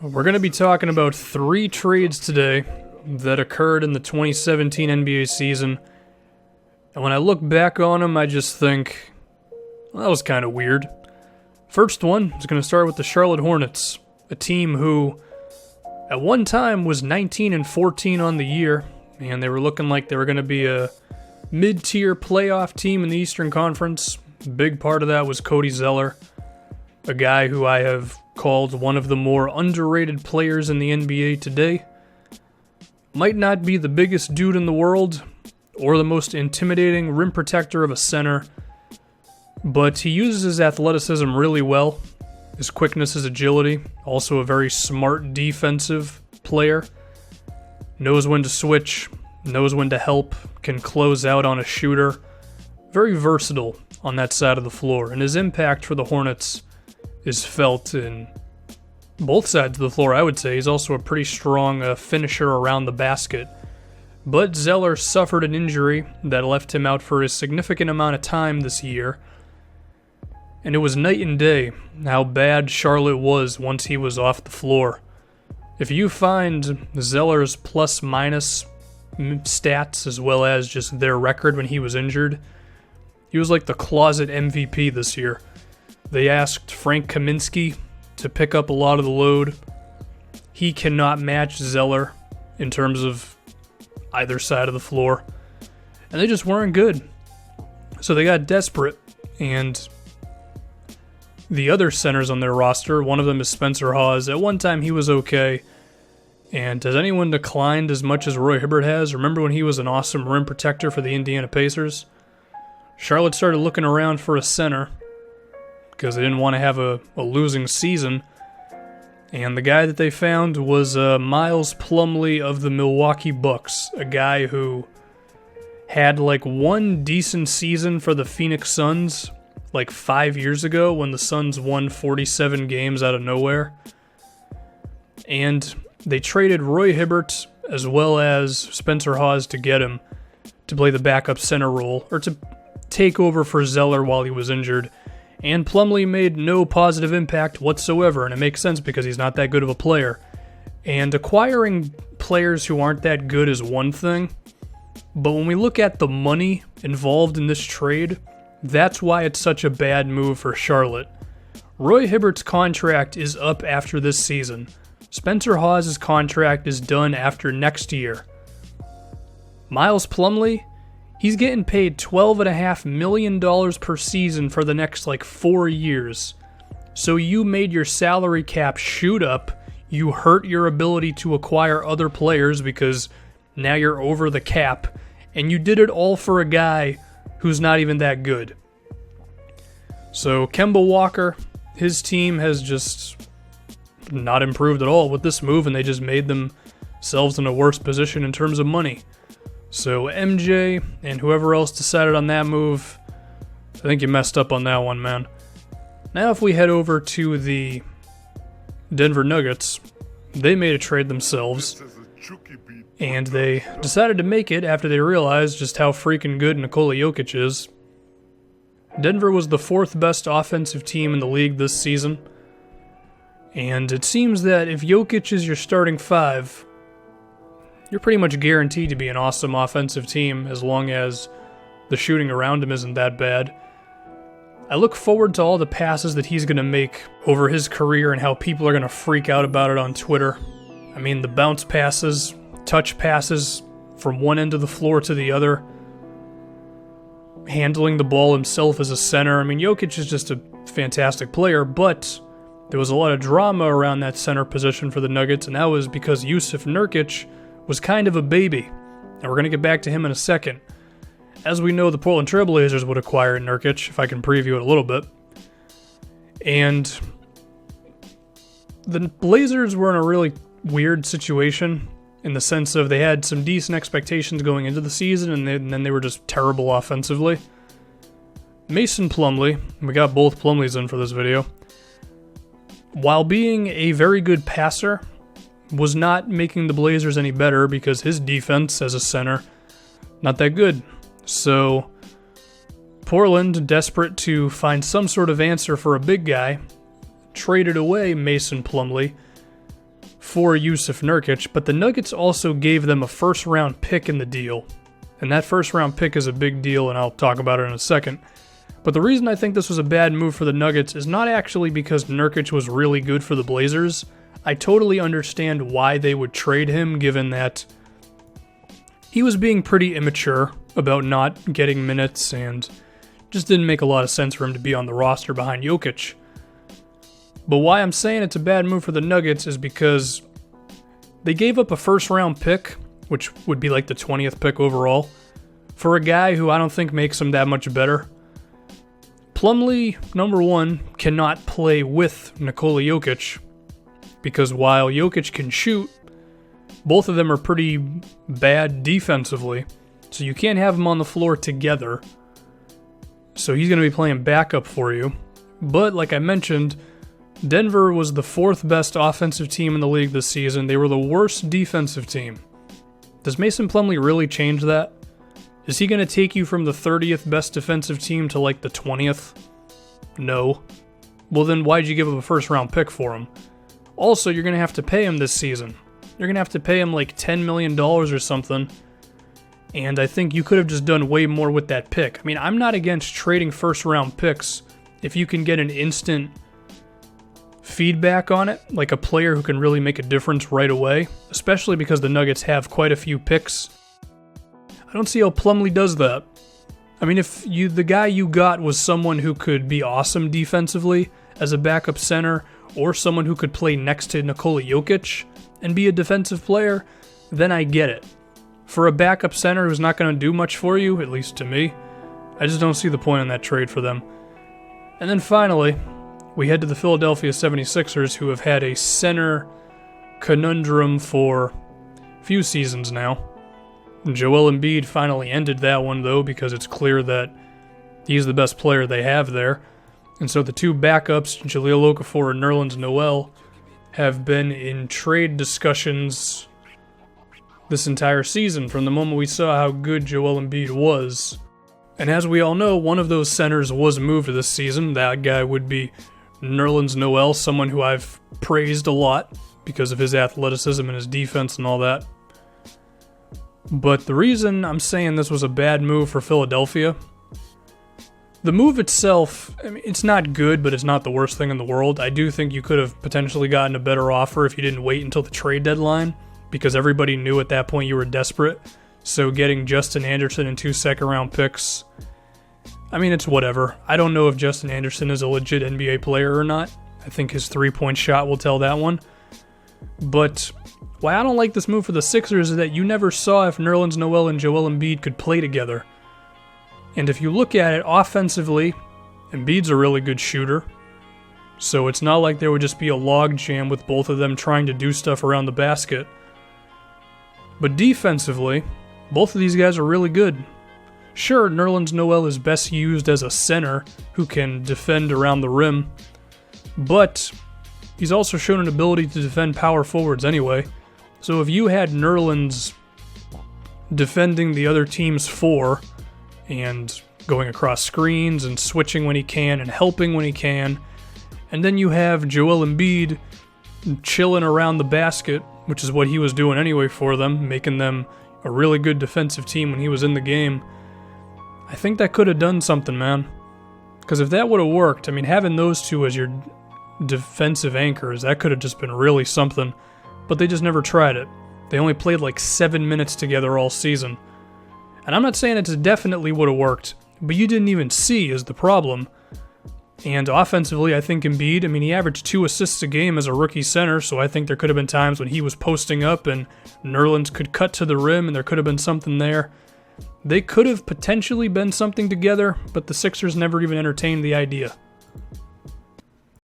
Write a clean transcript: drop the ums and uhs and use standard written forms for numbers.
We're going to be talking about 3 trades today that occurred in the 2017 NBA season. And when I look back on them, I just think, well, that was kind of weird. First one is going to start with the Charlotte Hornets, a team who at one time was 19-14 on the year, and they were looking like they were going to be a mid-tier playoff team in the Eastern Conference. A big part of that was Cody Zeller, a guy who I have called one of the more underrated players in the NBA today. Might not be the biggest dude in the world or the most intimidating rim protector of a center, but he uses his athleticism really well. His quickness, his agility, also a very smart defensive player. Knows when to switch, knows when to help, can close out on a shooter. Very versatile on that side of the floor, and his impact for the Hornets is felt in both sides of the floor, I would say. He's also a pretty strong finisher around the basket. But Zeller suffered an injury that left him out for a significant amount of time this year. And it was night and day how bad Charlotte was once he was off the floor. If you find Zeller's plus-minus stats as well as just their record when he was injured, he was like the closet MVP this year. They asked Frank Kaminsky to pick up a lot of the load. He cannot match Zeller in terms of either side of the floor. And they just weren't good. So they got desperate, and the other centers on their roster, one of them is Spencer Hawes. At one time he was okay. And has anyone declined as much as Roy Hibbert has? Remember when he was an awesome rim protector for the Indiana Pacers? Charlotte started looking around for a center because they didn't want to have a losing season. And the guy that they found was Miles Plumlee of the Milwaukee Bucks, a guy who had like one decent season for the Phoenix Suns like 5 years ago when the Suns won 47 games out of nowhere. And they traded Roy Hibbert as well as Spencer Hawes to get him to play the backup center role, or to take over for Zeller while he was injured. And Plumlee made no positive impact whatsoever, and it makes sense because he's not that good of a player. And acquiring players who aren't that good is one thing, but when we look at the money involved in this trade, that's why it's such a bad move for Charlotte. Roy Hibbert's contract is up after this season. Spencer Hawes' contract is done after next year. Miles Plumlee, he's getting paid $12.5 million per season for the next 4 years. So you made your salary cap shoot up. You hurt your ability to acquire other players because now you're over the cap. And you did it all for a guy who's not even that good. So Kemba Walker, his team has just not improved at all with this move, and they just made themselves in a worse position in terms of money. So MJ and whoever else decided on that move, I think you messed up on that one, man. Now if we head over to the Denver Nuggets, they made a trade themselves, and they decided to make it after they realized just how freaking good Nikola Jokic is. Denver was the 4th best offensive team in the league this season, and it seems that if Jokic is your starting 5, you're pretty much guaranteed to be an awesome offensive team as long as the shooting around him isn't that bad. I look forward to all the passes that he's going to make over his career and how people are going to freak out about it on Twitter. I mean, the bounce passes, touch passes from one end of the floor to the other, handling the ball himself as a center. I mean, Jokic is just a fantastic player, but there was a lot of drama around that center position for the Nuggets, and that was because Jusuf Nurkic was kind of a baby. And we're going to get back to him in a second. As we know, the Portland Trail Blazers would acquire Nurkic, if I can preview it a little bit. And the Blazers were in a really weird situation in the sense of they had some decent expectations going into the season, and then they were just terrible offensively. Mason Plumlee, we got both Plumlees in for this video, while being a very good passer, was not making the Blazers any better because his defense as a center, not that good. So Portland, desperate to find some sort of answer for a big guy, traded away Mason Plumlee for Jusuf Nurkic, but the Nuggets also gave them a first-round pick in the deal. And that first-round pick is a big deal, and I'll talk about it in a second. But the reason I think this was a bad move for the Nuggets is not actually because Nurkic was really good for the Blazers. I totally understand why they would trade him, given that he was being pretty immature about not getting minutes, and just didn't make a lot of sense for him to be on the roster behind Jokic. But why I'm saying it's a bad move for the Nuggets is because they gave up a first-round pick, which would be like the 20th pick overall, for a guy who I don't think makes him that much better. Plumlee, number one, cannot play with Nikola Jokic, because while Jokic can shoot, both of them are pretty bad defensively, so you can't have them on the floor together. So he's going to be playing backup for you. But like I mentioned, Denver was the 4th best offensive team in the league this season. They were the worst defensive team. Does Mason Plumlee really change that? Is he going to take you from the 30th best defensive team to like the 20th? No. Well then why'd you give up a first round pick for him? Also, you're going to have to pay him this season. You're going to have to pay him like $10 million or something. And I think you could have just done way more with that pick. I mean, I'm not against trading first round picks if you can get an instant feedback on it, like a player who can really make a difference right away, especially because the Nuggets have quite a few picks. I don't see how Plumlee does that. I mean, if the guy you got was someone who could be awesome defensively as a backup center, or someone who could play next to Nikola Jokic and be a defensive player, then I get it. For a backup center who's not going to do much for you, at least to me, I just don't see the point in that trade for them. And then finally, we head to the Philadelphia 76ers, who have had a center conundrum for a few seasons now. Joel Embiid finally ended that one, though, because it's clear that he's the best player they have there. And so the two backups, Jahlil Okafor and Nerlens Noel, have been in trade discussions this entire season, from the moment we saw how good Joel Embiid was. And as we all know, one of those centers was moved this season. That guy would be Nerlens Noel, someone who I've praised a lot because of his athleticism and his defense and all that. But the reason I'm saying this was a bad move for Philadelphia, the move itself, I mean, it's not good, but it's not the worst thing in the world. I do think you could have potentially gotten a better offer if you didn't wait until the trade deadline, because everybody knew at that point you were desperate. So getting Justin Anderson and 2 second-round picks, I mean, it's whatever. I don't know if Justin Anderson is a legit NBA player or not. I think his three-point shot will tell that one. But why I don't like this move for the Sixers is that you never saw if Nerlens Noel and Joel Embiid could play together. And if you look at it offensively, Embiid's a really good shooter. So it's not like there would just be a logjam with both of them trying to do stuff around the basket. But defensively, both of these guys are really good. Sure, Nerlens Noel is best used as a center who can defend around the rim, but he's also shown an ability to defend power forwards anyway. So if you had Nerlens defending the other team's 4 and going across screens and switching when he can and helping when he can, and then you have Joel Embiid chilling around the basket, which is what he was doing anyway for them, making them a really good defensive team when he was in the game, I think that could have done something, man. Because if that would have worked, I mean, having those two as your defensive anchors, that could have just been really something. But they just never tried it. They only played like 7 minutes together all season. And I'm not saying it definitely would have worked, but you didn't even see is the problem. And offensively, I think Embiid, I mean, he averaged 2 assists a game as a rookie center, so I think there could have been times when he was posting up and Nerlens could cut to the rim and there could have been something there. They could have potentially been something together, but the Sixers never even entertained the idea.